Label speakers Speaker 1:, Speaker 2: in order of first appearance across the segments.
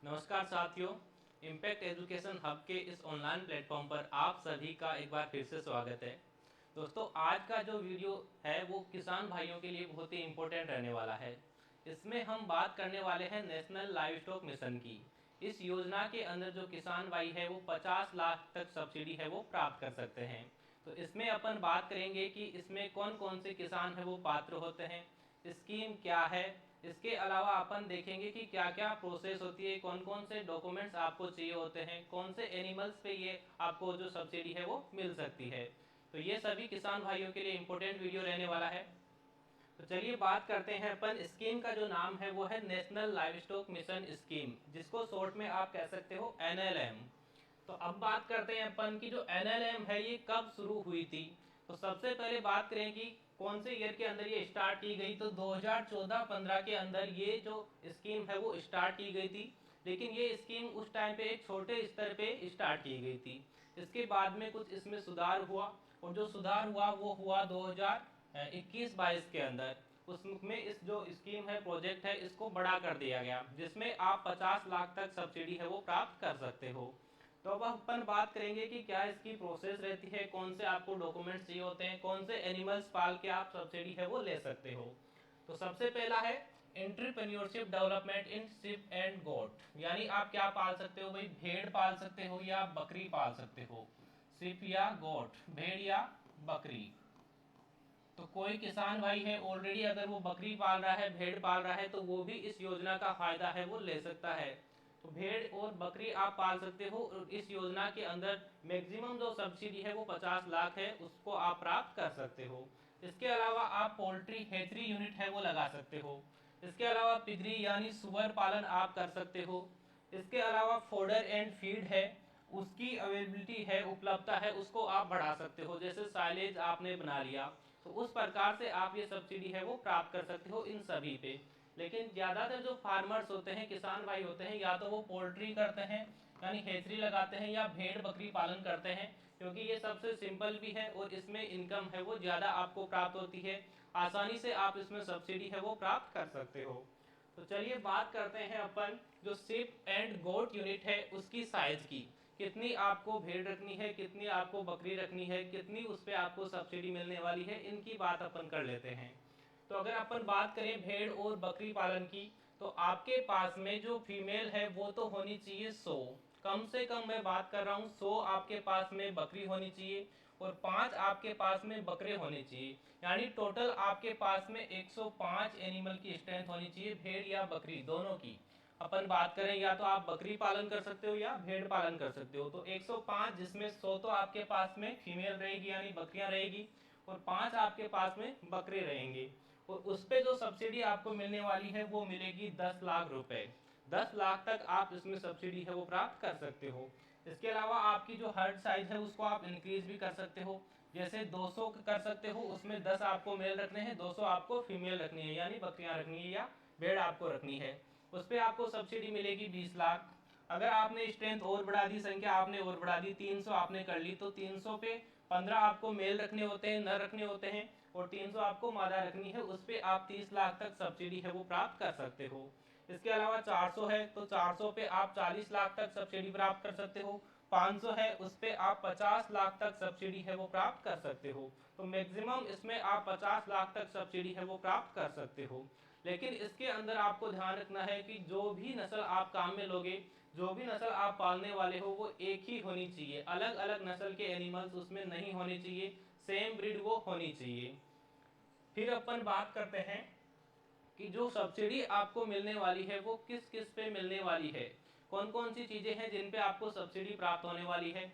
Speaker 1: नमस्कार साथियों, impact education hub के इस ऑनलाइन प्लेटफॉर्म पर आप सभी का एक बार फिर से स्वागत है। दोस्तों, आज का जो वीडियो है वो किसान भाइयों के लिए बहुत ही इम्पोर्टेंट रहने वाला है। इसमें हम बात करने वाले हैं नेशनल लाइव स्टॉक मिशन की। इस योजना के अंदर जो किसान भाई है वो 50 लाख तक सब्सिडी है वो प्राप्त कर सकते हैं। तो इसमें अपन बात करेंगे कि इसमें कौन कौन से किसान है वो पात्र होते हैं, स्कीम क्या है। इसके अलावा अपन देखेंगे कि क्या क्या प्रोसेस होती है, कौन कौन से डॉक्यूमेंट्स आपको चाहिए होते हैं, कौन से एनिमल्स पे ये आपको जो सब्सिडी है वो मिल सकती है। तो ये सभी किसान भाइयों के लिए इम्पोर्टेंट वीडियो रहने वाला है। तो चलिए बात करते हैं अपन। स्कीम का जो नाम है वो है national live stock mission scheme, जिसको शॉर्ट में आप कह सकते हो NLM। तो अब बात करते हैं अपन की जो NLM है ये कब शुरू हुई थी। तो सबसे पहले बात करें कि कौन से ईयर के अंदर ये स्टार्ट की गई। तो 2014-15 के अंदर ये जो स्कीम है वो स्टार्ट की गई थी। लेकिन ये स्कीम उस टाइम पे एक छोटे स्तर पे स्टार्ट की गई थी। इसके बाद में कुछ इसमें सुधार हुआ, और जो सुधार हुआ वो हुआ 2021-22 के अंदर। उसमें इस जो स्कीम है, प्रोजेक्ट है, इसको बड़ा कर दिया गया, जिसमें आप 50 लाख तक सब्सिडी है वो प्राप्त कर सकते हो। तो अब अपन बात करेंगे कि क्या इसकी प्रोसेस रहती है, कौन से आपको डॉक्यूमेंट्स चाहिए होते हैं, कौन से एनिमल्स पाल के आप सब्सिडी है वो ले सकते हो। तो सबसे पहला है entrepreneurship development in ship and goat, यानी आप क्या पाल सकते हो भाई, भेड़ पाल सकते हो या बकरी पाल सकते हो। शिप या गोट, भेड़ या बकरी। तो कोई किसान भाई है ऑलरेडी अगर वो बकरी पाल रहा है, भेड़ पाल रहा है, तो वो भी इस योजना का फायदा है वो ले सकता है। तो भेड़ और बकरी आप पाल सकते हो, और इस योजना के अंदर मैक्सिमम जो सब्सिडी है वो 50 लाख है, उसको आप प्राप्त कर सकते हो। इसके अलावा आप पोल्ट्री हेचरी यूनिट है वो लगा सकते हो। इसके अलावा पिगरी यानी सुअर पालन आप कर सकते हो। इसके अलावा फोडर एंड फीड है, उसकी अवेलेबिलिटी है, उपलब्धता है, उसको आप बढ़ा सकते हो। जैसे साइलेज आपने बना लिया, तो उस प्रकार से आप ये सब्सिडी है वो प्राप्त कर सकते हो इन सभी पे। लेकिन ज़्यादातर जो फार्मर्स होते हैं, किसान भाई होते हैं, या तो वो पोल्ट्री करते हैं यानी हेचरी लगाते हैं, या भेड़ बकरी पालन करते हैं, क्योंकि ये सबसे सिंपल भी है और इसमें इनकम है वो ज़्यादा आपको प्राप्त होती है। आसानी से आप इसमें सब्सिडी है वो प्राप्त कर सकते हो। तो चलिए बात करते हैं अपन जो शिप एंड गोट यूनिट है उसकी साइज की। कितनी आपको भेड़ रखनी है, कितनी आपको बकरी रखनी है, कितनी उस पर आपको सब्सिडी मिलने वाली है, इनकी बात अपन कर लेते हैं। तो अगर अपन बात करें भेड़ और बकरी पालन की, तो आपके पास में जो फीमेल है वो तो होनी चाहिए 100, कम से कम मैं बात कर रहा हूँ 100 आपके पास में बकरी होनी चाहिए, और 5 आपके पास में बकरे होने चाहिए। यानी टोटल आपके पास में 105 एनिमल की स्ट्रेंथ होनी चाहिए, भेड़ या बकरी दोनों की। अपन बात करें, या तो आप बकरी पालन कर सकते हो या भेड़ पालन कर सकते हो। तो 105, जिसमें 100 तो आपके पास में फीमेल रहेगी यानी बकरियां रहेगी, और 5 आपके पास में बकरे रहेंगे। और उस पर जो सब्सिडी आपको मिलने वाली है वो मिलेगी 10 लाख रुपए। 10 लाख तक आप इसमें सब्सिडी है वो प्राप्त कर सकते हो। इसके अलावा आपकी जो हर्ड साइज है उसको आप इंक्रीज भी कर सकते हो। जैसे 200 कर सकते हो, उसमें 10 आपको मेल रखने हैं, 200 आपको फीमेल रखनी है यानी बकरियां रखनी है या भेड़ आपको रखनी है। उस पर आपको सब्सिडी मिलेगी 20 लाख। अगर आपने स्ट्रेंथ और बढ़ा दी, संख्या आपने और बढ़ा दी, 300 आपने कर ली, तो 300 पे 15 आपको मेल रखने होते हैं, नर रखने होते हैं, और 300 आपको मादा रखनी है। उस पर आप 30 लाख तक सब्सिडी है वो प्राप्त कर सकते हो। इसके अलावा 400 है, तो 400 पे आप 40 लाख तक सब्सिडी प्राप्त कर सकते हो। 500 है, उस पे आप 50 लाख तक सब्सिडी है वो प्राप्त कर सकते हो। तो मैक्सिमम इसमें आप 50 लाख तक सब्सिडी है वो प्राप्त कर सकते हो। लेकिन इसके अंदर आपको ध्यान रखना है कि जो भी नस्ल आप काम में लोगे, जो भी नस्ल आप पालने वाले हो, वो एक ही होनी चाहिए। अलग अलग नस्ल के एनिमल्स उसमें नहीं होने चाहिए, सेम ब्रीड वो होनी चाहिए। फिर अपन बात करते हैं कि जो सब्सिडी आपको मिलने वाली है वो किस किस पे मिलने वाली है, कौन कौन सी चीजें हैं जिन पे आपको सब्सिडी प्राप्त होने वाली है।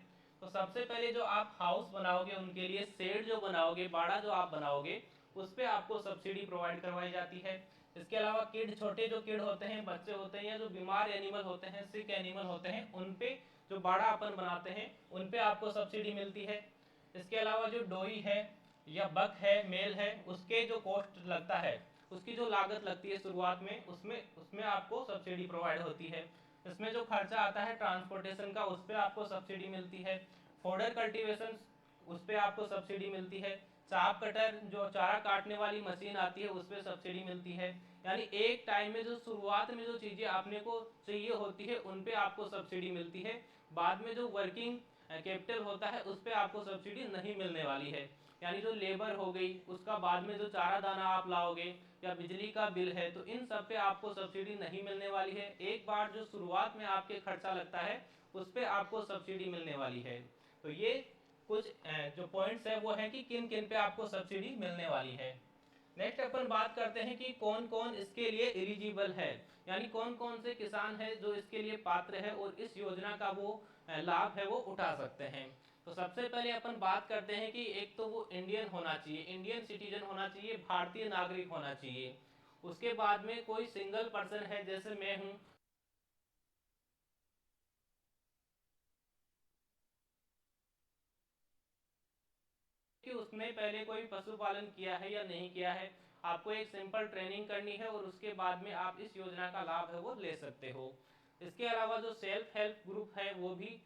Speaker 1: तो सबसे पहले जो आप हाउस बनाओगे, उनके लिए शेड जो बनाओगे, बाड़ा जो आप बनाओगे, उस पे आपको सब्सिडी प्रोवाइड करवाई जाती है। इसके अलावा किड, छोटे जो किड होते हैं, बच्चे होते हैं, या जो बीमार एनिमल होते हैं, सिक एनिमल होते हैं, उन पे जो बाड़ा अपन बनाते हैं उन पे आपको सब्सिडी मिलती है। इसके अलावा जो डोई है या बक है, मेल है, उसके जो कॉस्ट लगता है, उसकी जो लागत लगती है शुरुआत में, उसमें उसमें आपको सब्सिडी प्रोवाइड होती है। इसमें जो खर्चा आता है ट्रांसपोर्टेशन का, उस पर आपको सब्सिडी मिलती है। फोडर कल्टीवेशन, उस पर आपको सब्सिडी मिलती है। चाप कटर, जो चारा काटने वाली मशीन आती है, उस पर सब्सिडी मिलती है। यानी एक टाइम में जो शुरुआत में जो चीज़ें आपने को चाहिए होती है उन पे आपको सब्सिडी मिलती है, बाद में जो वर्किंग कैपिटल होता है उस पर आपको सब्सिडी नहीं मिलने वाली है। यानी जो लेबर हो गई, उसका बाद में जो चारा दाना आप लाओगे या बिजली का बिल है, तो इन सब पे आपको सब्सिडी नहीं मिलने वाली है। एक बार जो शुरुआत में आपके खर्चा लगता है उस पर आपको सब्सिडी मिलने वाली है। तो ये कुछ जो पॉइंट्स है वो है कि किन किन पे आपको सब्सिडी मिलने वाली है। नेक्स्ट अपन बात करते हैं कि कौन कौन इसके लिए एलिजिबल है, यानी कौन कौन से किसान है जो इसके लिए पात्र है और इस योजना का वो लाभ है वो उठा सकते हैं। तो सबसे पहले अपन बात करते हैं कि एक तो वो इंडियन होना चाहिए, इंडियन सिटीजन होना चाहिए, भारतीय नागरिक होना चाहिए। उसके बाद में कोई सिंगल पर्सन है, जैसे मैं हूँ, कि उसने पहले कोई पशुपालन किया है या नहीं किया है। आपको एक सिंपल ट्रेनिंग करनी है और उसके बाद में आप इस योजना का लाभ है वो ले सकते हो। इसके अलावा जो सेल्फ हेल्प ग्रुप है वो भी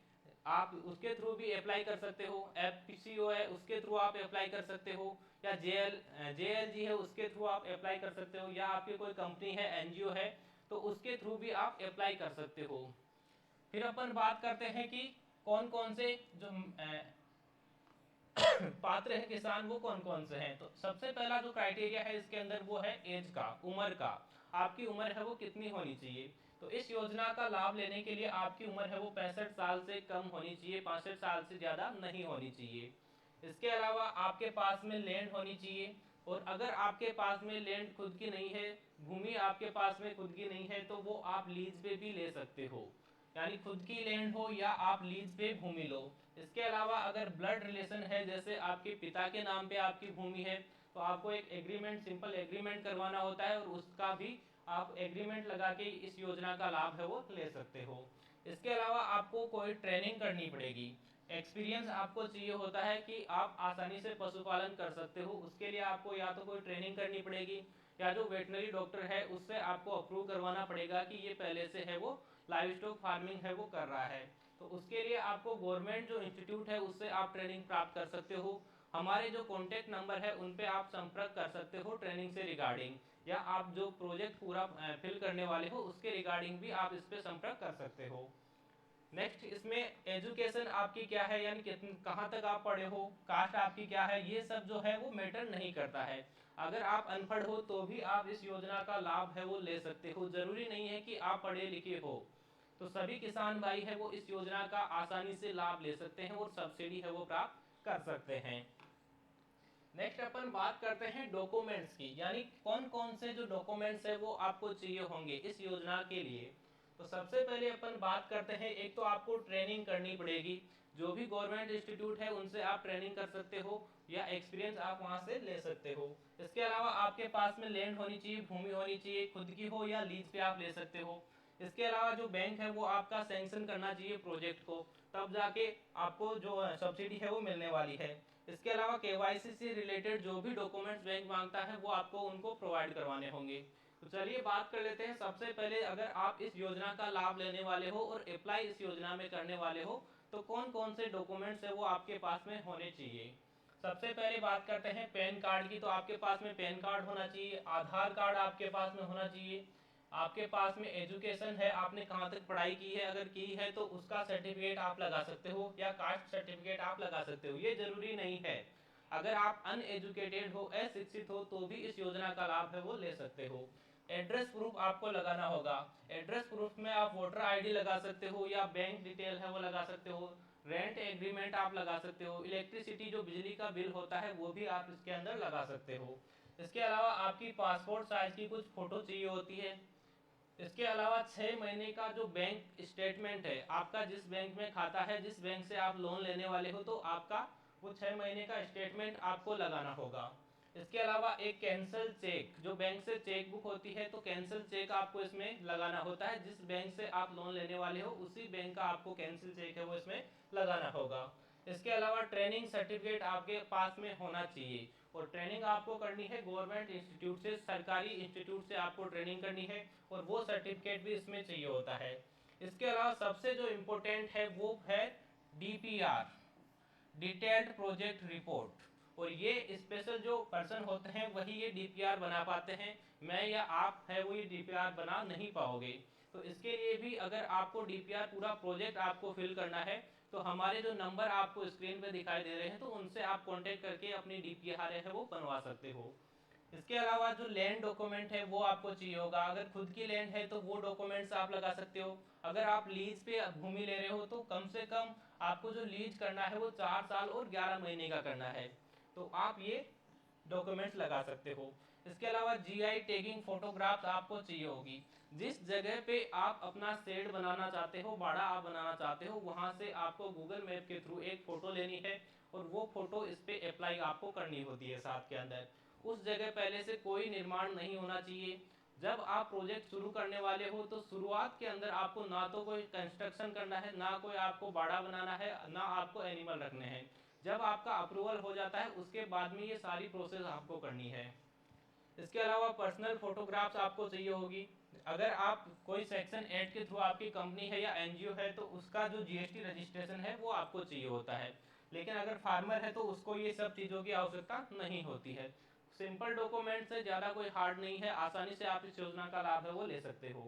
Speaker 1: आप उसके थ्रू भी अप्लाई कर सकते हो। FPCO है उसके थ्रू आप अप्लाई कर सकते हो, या JLG है उसके थ्रू आप अप्लाई कर सकते हो, या आपकी कोई कंपनी है, NGO है, तो उसके थ्रू भी आप अप्लाई कर सकते हो। फिर अपन बात करते हैं कि कौन कौन से जो पात्र है किसान वो कौन कौन से हैं। तो सबसे पहला जो क्राइटेरिया है इसके अंदर वो है एज का, उम्र का। आपकी उम्र है वो कितनी होनी चाहिए। तो इस योजना का लाभ लेने के लिए आपकी उम्र है वो 65 साल से कम होनी चाहिए, 65 साल से ज़्यादा नहीं होनी चाहिए। इसके अलावा आपके पास में लैंड होनी चाहिए, और अगर आपके पास में लैंड खुद की नहीं है, भूमि आपके पास में खुद की नहीं है, तो वो आप लीज पे भी ले सकते हो, यानी खुद की लैंड हो या आप लीज पे भूमि लो। इसके अलावा अगर ब्लड रिलेशन है, जैसे आपके पिता के नाम पे आपकी भूमि है, तो आपको एक एग्रीमेंट, सिंपल एग्रीमेंट करवाना होता है, और उसका भी आप एग्रीमेंट लगा के इस योजना का लाभ है वो ले सकते हो। इसके अलावा आपको कोई ट्रेनिंग करनी पड़ेगी, एक्सपीरियंस आपको चाहिए होता है कि आप आसानी से पशुपालन कर सकते हो। उसके लिए आपको या तो कोई ट्रेनिंग करनी पड़ेगी, या जो वेटनरी डॉक्टर है उससे आपको अप्रूव करवाना पड़ेगा कि ये पहले से है वो लाइव स्टॉक फार्मिंग है वो कर रहा है। तो उसके लिए आपको गवर्नमेंट जो इंस्टीट्यूट है उससे आप ट्रेनिंग प्राप्त कर सकते हो। हमारे जो कॉन्टैक्ट नंबर है उन पे आप संपर्क कर सकते हो ट्रेनिंग से रिगार्डिंग, या आप जो प्रोजेक्ट पूरा फिल करने वाले हो उसके रिगार्डिंग भी आप इस पे संपर्क कर सकते हो। नेक्स्ट, इसमें एजुकेशन आपकी क्या है, यानी कहाँ तक आप पढ़े हो, कास्ट आपकी क्या है, ये सब जो है वो मैटर नहीं करता है। अगर आप अनपढ़ हो तो भी आप इस योजना का लाभ है वो ले सकते हो, जरूरी नहीं है कि आप पढ़े लिखे हो। तो सभी किसान भाई है वो इस योजना का आसानी से लाभ ले सकते हैं और सब्सिडी है वो प्राप्त कर सकते हैं। नेक्स्ट अपन बात करते हैं डॉक्यूमेंट्स की, यानी कौन कौन से जो डॉक्यूमेंट्स है वो आपको चाहिए होंगे इस योजना के लिए। तो सबसे पहले अपन बात करते हैं, एक तो आपको ट्रेनिंग करनी पड़ेगी, जो भी गवर्नमेंट इंस्टीट्यूट है उनसे आप ट्रेनिंग कर सकते हो, या एक्सपीरियंस आप वहां से ले सकते हो। इसके अलावा आपके पास में लैंड होनी चाहिए, भूमि होनी चाहिए, खुद की हो या लीज पे आप ले सकते हो। इसके अलावा जो बैंक है वो आपका सैंक्शन करना चाहिए प्रोजेक्ट को, तब जाके आपको जो सब्सिडी है वो मिलने वाली है। इसके अलावा KYC से रिलेटेड जो भी डॉक्यूमेंट्स बैंक मांगता है वो आपको उनको प्रोवाइड करवाने होंगे। तो चलिए बात कर लेते हैं। सबसे पहले अगर आप इस योजना का लाभ लेने वाले हो और अप्लाई इस योजना में करने वाले हो, तो कौन कौन से डॉक्यूमेंट्स है वो आपके पास में होने चाहिए। सबसे पहले बात करते हैं पैन कार्ड की। तो आपके पास में पैन कार्ड होना चाहिए, आधार कार्ड आपके पास में होना चाहिए, आपके पास में एजुकेशन है, आपने कहाँ तक पढ़ाई की है, अगर की है तो उसका सर्टिफिकेट आप लगा सकते हो, या कास्ट सर्टिफिकेट आप लगा सकते हो। ये जरूरी नहीं है, अगर आप अनएजुकेटेड हो, अशिक्षित हो, तो भी इस योजना का लाभ है वो ले सकते हो। एड्रेस प्रूफ आपको लगाना होगा। एड्रेस प्रूफ में आप वोटर ID लगा सकते हो, या बैंक डिटेल है वो लगा सकते हो, रेंट एग्रीमेंट आप लगा सकते हो, इलेक्ट्रिसिटी जो बिजली का बिल होता है वो भी आप इसके अंदर लगा सकते हो। इसके अलावा आपकी पासपोर्ट साइज की कुछ फोटो चाहिए होती है। इसके अलावा 6 महीने का जो बैंक स्टेटमेंट है, आपका जिस बैंक में खाता है, जिस बैंक से आप लोन लेने वाले हो, तो आपका वो 6 महीने का स्टेटमेंट आपको लगाना होगा। इसके अलावा एक कैंसिल चेक, जो बैंक से चेक बुक होती है, तो कैंसिल चेक आपको इसमें लगाना होता है। जिस बैंक से आप लोन लेने वाले हो उसी बैंक का आपको कैंसिल चेक है वो इसमें लगाना होगा। इसके अलावा ट्रेनिंग सर्टिफिकेट आपके पास में होना चाहिए, और ट्रेनिंग आपको करनी है गवर्नमेंट इंस्टीट्यूट से, सरकारी इंस्टीट्यूट से आपको ट्रेनिंग करनी है, और वो सर्टिफिकेट भी इसमें चाहिए होता है। इसके अलावा सबसे जो इम्पोर्टेंट है वो है DPR, डिटेल्ड प्रोजेक्ट रिपोर्ट। और ये स्पेशल जो पर्सन होते हैं वही ये डीपीआर बना पाते हैं, मैं या आप है वो ये डीपीआर बना नहीं पाओगे। तो इसके लिए भी अगर आपको डीपीआर पूरा प्रोजेक्ट आपको फिल करना है तो हमारे जो नंबर आपको स्क्रीन पे दिखाई दे रहे हैं तो उनसे आप कांटेक्ट करके अपनी डीपीआर है वो बनवा सकते हो। इसके अलावा जो लैंड डॉक्यूमेंट है वो आपको चाहिए होगा, अगर खुद की लैंड है तो वो डॉक्यूमेंट्स आप लगा सकते हो। अगर आप लीज पे भूमि ले रहे हो तो कम से कम आपको जो लीज करना है वो 4 साल और 11 महीने का करना है, तो आप ये डॉक्यूमेंट्स लगा सकते हो। इसके अलावा जीआई टैगिंग फोटोग्राफ्स आपको चाहिए होगी। जिस जगह पे आप अपना शेड बनाना चाहते हो, बाड़ा आप बनाना चाहते हो, वहां से आपको गूगल मैप के थ्रू एक फोटो लेनी है और वो फोटो इस पे अप्लाई आपको करनी होती है साथ के अंदर। उस जगह पहले से कोई निर्माण नहीं होना चाहिए। जब आप प्रोजेक्ट शुरू करने वाले हो तो शुरुआत के अंदर आपको ना तो कोई कंस्ट्रक्शन करना है, ना कोई आपको बाड़ा बनाना है, ना आपको एनिमल रखने हैं। जब आपका अप्रूवल हो जाता है उसके बाद में ये सारी प्रोसेस आपको करनी है। इसके अलावा पर्सनल फोटोग्राफ्स आपको चाहिए होगी। अगर आप कोई सेक्शन 8 के थ्रू आपकी कंपनी है या एनजीओ है तो उसका जो जीएसटी रजिस्ट्रेशन है वो आपको चाहिए होता है, लेकिन अगर फार्मर है तो उसको ये सब चीज़ों की आवश्यकता नहीं होती है। सिंपल डॉक्यूमेंट से ज़्यादा कोई हार्ड नहीं है, आसानी से आप इस योजना का लाभ है वो ले सकते हो।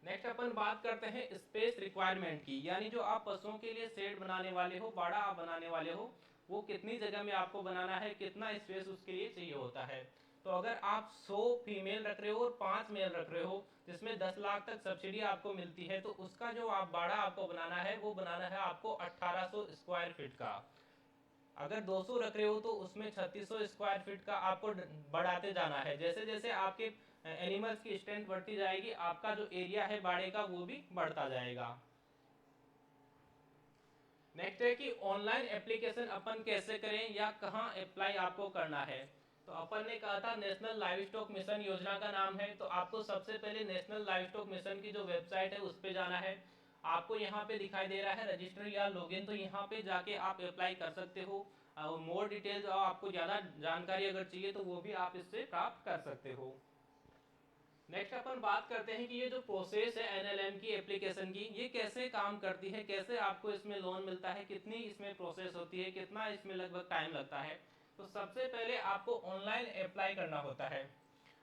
Speaker 1: नेक्स्ट अपन बात करते हैं स्पेस रिक्वायरमेंट की, यानी जो आप पशुओं के लिए शेड बनाने वाले हो, बाड़ा आप बनाने वाले हो, वो कितनी जगह में आपको बनाना है, कितना स्पेस उसके लिए चाहिए होता है। तो अगर आप 100 फीमेल रख रहे हो और 5 मेल रख रहे हो जिसमें 10 लाख तक सब्सिडी आपको मिलती है, तो उसका जो आप बाड़ा आपको बनाना है वो बनाना है आपको 1800 स्क्वायर फीट का। अगर 200 रख रहे हो तो उसमें 3600 स्क्वायर फीट का आपको बढ़ाते जाना है। जैसे जैसे आपके एनिमल्स की स्ट्रेंथ बढ़ती जाएगी आपका जो एरिया है बाड़े का वो भी बढ़ता जाएगा। नेक्स्ट है कि ऑनलाइन एप्लीकेशन अपन कैसे करें या कहां अप्लाई आपको करना है। तो अपन ने कहा था नेशनल लाइव स्टॉक मिशन योजना का नाम है, तो आपको सबसे पहले नेशनल लाइव स्टॉक मिशन की जो वेबसाइट है उस पर जाना है। आपको यहाँ पे दिखाई दे रहा है रजिस्टर या लॉगिन, तो यहाँ पे जाके आप अप्लाई कर सकते हो। और मोर डिटेल्स और आपको ज़्यादा जानकारी अगर चाहिए तो वो भी आप इससे प्राप्त कर सकते हो। नेक्स्ट अपन बात करते हैं कि ये जो प्रोसेस है एनएलएम की एप्लीकेशन की, ये कैसे काम करती है, कैसे आपको इसमें लोन मिलता है, कितनी इसमें प्रोसेस होती है, कितना इसमें लगभग टाइम लगता है। तो सबसे पहले आपको ऑनलाइन अप्लाई करना होता है।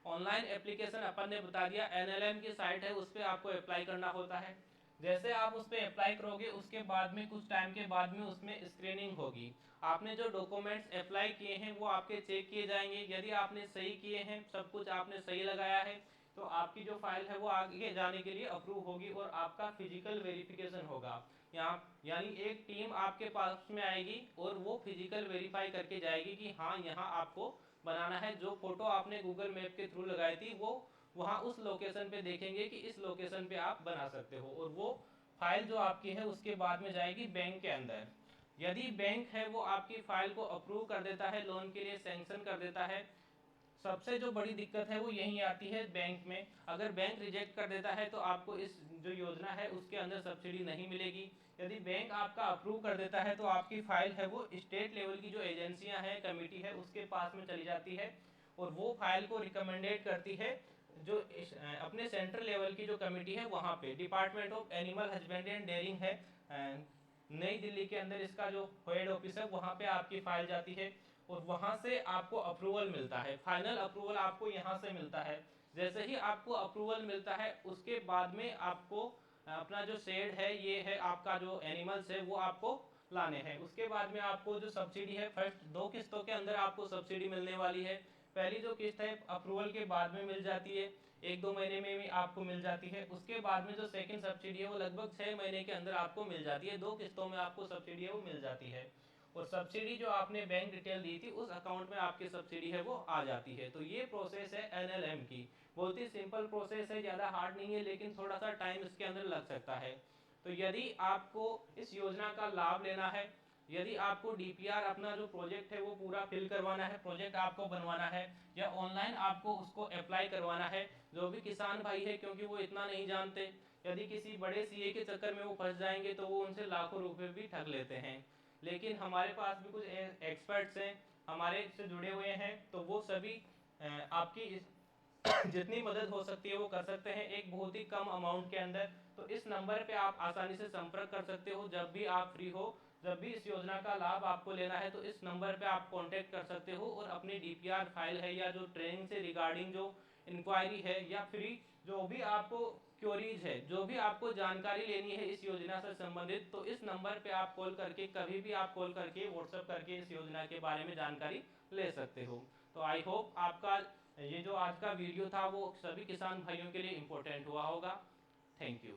Speaker 1: ऑनलाइन एप्लीकेशन अपन ने बता दिया, एनएलएम की साइट है उस पर आपको अप्लाई करना होता है। जैसे आप उस पर अप्लाई करोगे उसके बाद में कुछ टाइम के बाद में उसमें स्क्रीनिंग होगी। आपने जो डॉक्यूमेंट्स अप्लाई किए हैं वो आपके चेक किए जाएंगे। यदि आपने सही किए हैं, सब कुछ आपने सही लगाया है, तो आपकी जो फाइल है वो आगे जाने के लिए अप्रूव होगी और आपका फिजिकल वेरिफिकेशन होगा। यहाँ यानी एक टीम आपके पास में आएगी और वो फिजिकल वेरीफाई करके जाएगी कि हाँ यहाँ आपको बनाना है। जो फोटो आपने गूगल मैप के थ्रू लगाई थी वो वहाँ उस लोकेशन पे देखेंगे कि इस लोकेशन पे आप बना सकते हो, और वो फाइल जो आपकी है उसके बाद में जाएगी बैंक के अंदर। यदि बैंक है वो आपकी फाइल को अप्रूव कर देता है, लोन के लिए सैंक्शन कर देता है। सबसे जो बड़ी दिक्कत है वो यही आती है बैंक में, अगर बैंक रिजेक्ट कर देता है तो आपको इस जो योजना है उसके अंदर सब्सिडी नहीं मिलेगी। यदि बैंक आपका अप्रूव कर देता है तो आपकी फाइल है वो स्टेट लेवल की जो एजेंसियां हैं, कमेटी है, उसके पास में चली जाती है और वो फाइल को रिकमेंडेड करती है जो अपने सेंट्रल लेवल की जो कमेटी है वहाँ पे, department of animal husbandry and dairying है नई दिल्ली के अंदर, इसका जो हेड ऑफिस है वहाँ पे आपकी फाइल जाती है और वहाँ से आपको अप्रूवल मिलता है। फाइनल अप्रूवल आपको यहाँ से मिलता है। जैसे ही आपको अप्रूवल मिलता है उसके बाद में आपको अपना जो शेड है, ये है आपका जो एनिमल्स है वो आपको लाने हैं। उसके बाद में आपको जो सब्सिडी है, फर्स्ट 2 किस्तों के अंदर आपको सब्सिडी मिलने वाली है। पहली जो किस्त है अप्रूवल के बाद में मिल जाती है, 1-2 महीने में भी आपको मिल जाती है। उसके बाद में जो सेकंड सब्सिडी है वो लगभग 6 महीने के अंदर आपको मिल जाती है। 2 किस्तों में आपको सब्सिडी है वो मिल जाती है और सब्सिडी जो आपने बैंक डिटेल दी थी उस अकाउंट में आपकी सब्सिडी है वो आ जाती है। तो ये प्रोसेस है एनएलएम की। बहुत ही सिंपल प्रोसेस है, ज़्यादा हार्ड नहीं है, लेकिन थोड़ा सा टाइम इसके अंदर लग सकता है। तो यदि आपको इस योजना का लाभ लेना है, यदि आपको डीपीआर अपना जो प्रोजेक्ट है वो पूरा फिल करवाना है, प्रोजेक्ट आपको बनवाना है, या ऑनलाइन आपको उसको अप्लाई करवाना है, जो भी किसान भाई है क्योंकि वो इतना नहीं जानते, यदि किसी बड़े सीए के चक्कर में वो फंस जाएंगे तो वो उनसे लाखों रुपए भी ठग लेते हैं। लेकिन हमारे पास भी कुछ एक्सपर्ट्स हैं हमारे से जुड़े हुए हैं, तो वो सभी आपकी जितनी मदद हो सकती है वो कर सकते हैं एक बहुत ही कम अमाउंट के अंदर। तो इस नंबर पे आप आसानी से संपर्क कर सकते हो जब भी आप फ्री हो। जब भी इस योजना का लाभ आपको लेना है तो इस नंबर पे आप कांटेक्ट कर सकते हो और अपनी डीपीआर फाइल है या जो ट्रेनिंग से रिगार्डिंग जो इंक्वायरी है या फ्री जो भी आपको क्वेरीज है, जो भी आपको जानकारी लेनी है इस योजना से संबंधित, तो इस नंबर पे आप कॉल करके, कभी भी आप कॉल करके व्हाट्सएप करके इस योजना के बारे में जानकारी ले सकते हो। तो आई होप आपका ये जो आज का वीडियो था वो सभी किसान भाइयों के लिए इम्पोर्टेंट हुआ होगा। Thank you.